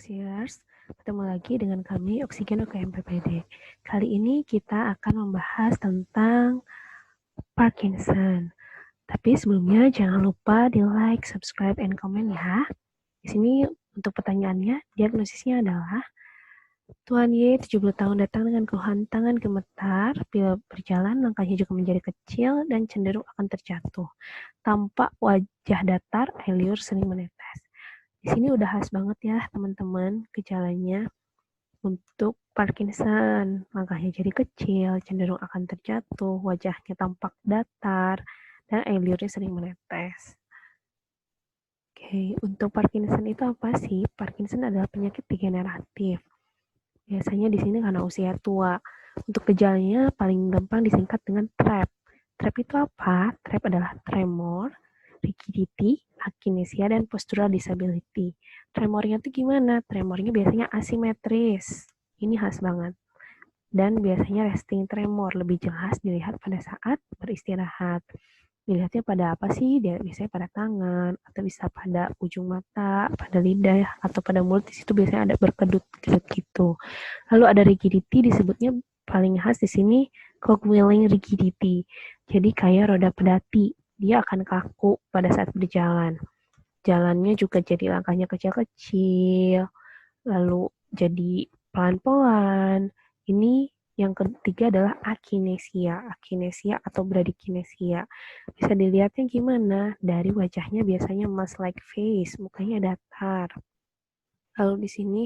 Oxiers, ketemu lagi dengan kami Oksigen UKM PPD. Kali ini kita akan membahas tentang Parkinson. Tapi sebelumnya jangan lupa di like, subscribe, and comment ya. Di sini untuk pertanyaannya, diagnosisnya adalah Tuan Y 70 tahun datang dengan keluhan tangan gemetar, bila berjalan langkahnya juga menjadi kecil dan cenderung akan terjatuh. Tampak wajah datar, air liur sering menetes. Di sini udah khas banget ya teman-teman gejalanya untuk Parkinson. Langkahnya jadi kecil, cenderung akan terjatuh, wajahnya tampak datar, dan air liurnya sering menetes. Oke, untuk Parkinson itu apa sih? Parkinson adalah penyakit degeneratif. Biasanya di sini karena usia tua. Untuk gejalanya paling gampang disingkat dengan TRAP. TRAP itu apa? TRAP adalah tremor, rigidity, akinesia, dan postural disability. Tremornya itu gimana? Tremornya biasanya asimetris. Ini khas banget. Dan biasanya resting tremor, lebih jelas dilihat pada saat beristirahat. Dilihatnya pada apa sih? Dia biasanya pada tangan, atau bisa pada ujung mata, pada lidah, atau pada mulut. Di situ biasanya ada berkedut-kedut gitu. Lalu ada rigidity, disebutnya paling khas di sini cogwheeling rigidity. Jadi kayak roda pedati, dia akan kaku pada saat berjalan. Jalannya juga jadi langkahnya kecil-kecil, lalu jadi pelan-pelan. Ini yang ketiga adalah akinesia. Akinesia atau bradykinesia. Bisa dilihatnya gimana? Dari wajahnya biasanya mask-like face, mukanya datar. Lalu di sini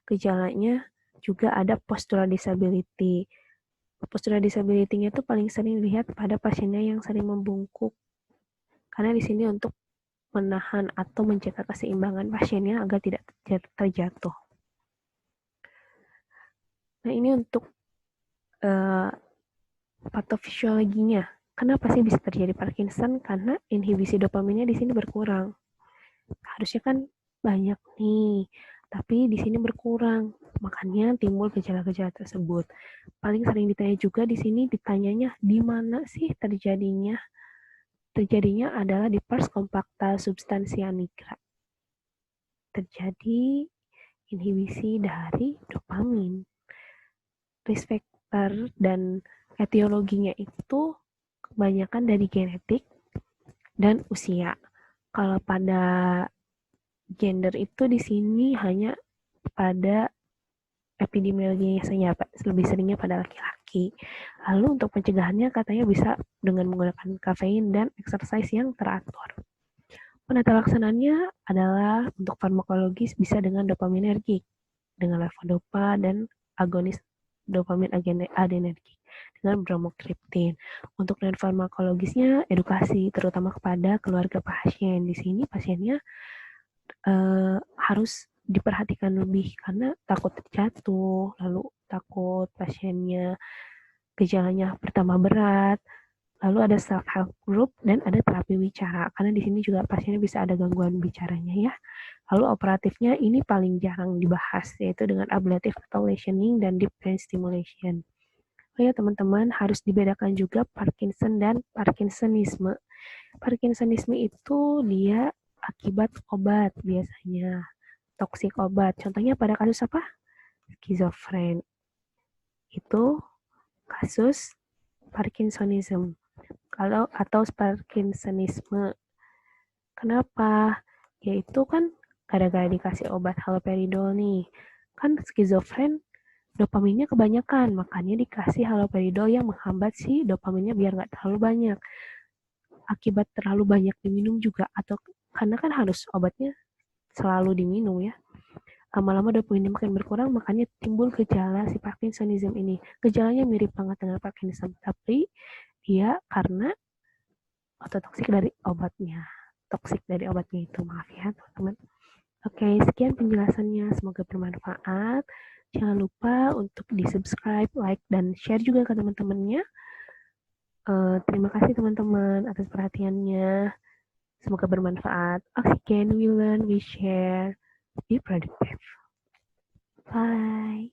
gejalanya juga ada postural disability. Postural disability-nya itu paling sering dilihat pada pasiennya yang sering membungkuk. Karena di sini untuk menahan atau menjaga keseimbangan pasiennya agar tidak terjatuh. Nah, ini untuk patofisiologinya. Kenapa sih bisa terjadi Parkinson? Karena inhibisi dopaminnya di sini berkurang. Harusnya kan banyak nih, tapi di sini berkurang. Makanya timbul gejala-gejala tersebut. Paling sering ditanya juga di sini, ditanyanya di mana sih terjadinya? Terjadinya adalah di pars compacta substantia nigra. Terjadi inhibisi dari dopamin. Risk factor dan etiologinya itu kebanyakan dari genetik dan usia. Kalau pada gender itu di sini hanya pada epidemiologinya, lebih seringnya pada laki-laki. Lalu untuk pencegahannya katanya bisa dengan menggunakan kafein dan exercise yang teratur. Penata laksanaannya adalah untuk farmakologis bisa dengan dopaminergik, dengan levodopa dan agonis dopamin adrenergik dengan bromokriptin. Untuk non farmakologisnya edukasi terutama kepada keluarga pasien. Di sini pasiennya harus diperhatikan lebih karena takut terjatuh, lalu takut pasiennya gejalanya bertambah berat. Lalu ada self help group dan ada terapi bicara karena di sini juga pasiennya bisa ada gangguan bicaranya ya. Lalu operatifnya ini paling jarang dibahas yaitu dengan ablative atau lesioning dan deep brain stimulation. Oh ya teman-teman, harus dibedakan juga Parkinson dan Parkinsonisme. Parkinsonisme itu dia akibat obat biasanya, toksik obat. Contohnya pada kasus apa? Skizofren. Itu kasus Parkinsonism. Kalau atau Parkinsonisme. Kenapa? Yaitu kan gara-gara dikasih obat haloperidol nih. Kan skizofren dopaminnya kebanyakan, makanya dikasih haloperidol yang menghambat si dopaminnya biar nggak terlalu banyak. Akibat terlalu banyak diminum juga, atau karena kan harus obatnya selalu diminum ya. Lama-lama dopaminnya makin berkurang, makanya timbul gejala si Parkinsonism ini. Gejalanya mirip banget dengan Parkinson, tapi dia karena ototoksik dari obatnya. Toksik dari obatnya itu, maaf ya teman-teman. Oke, sekian penjelasannya. Semoga bermanfaat. Jangan lupa untuk di-subscribe, like, dan share juga ke teman-temannya. Terima kasih teman-teman atas perhatiannya. Semoga bermanfaat. Oksigen, we learn, we share, be productive. Bye.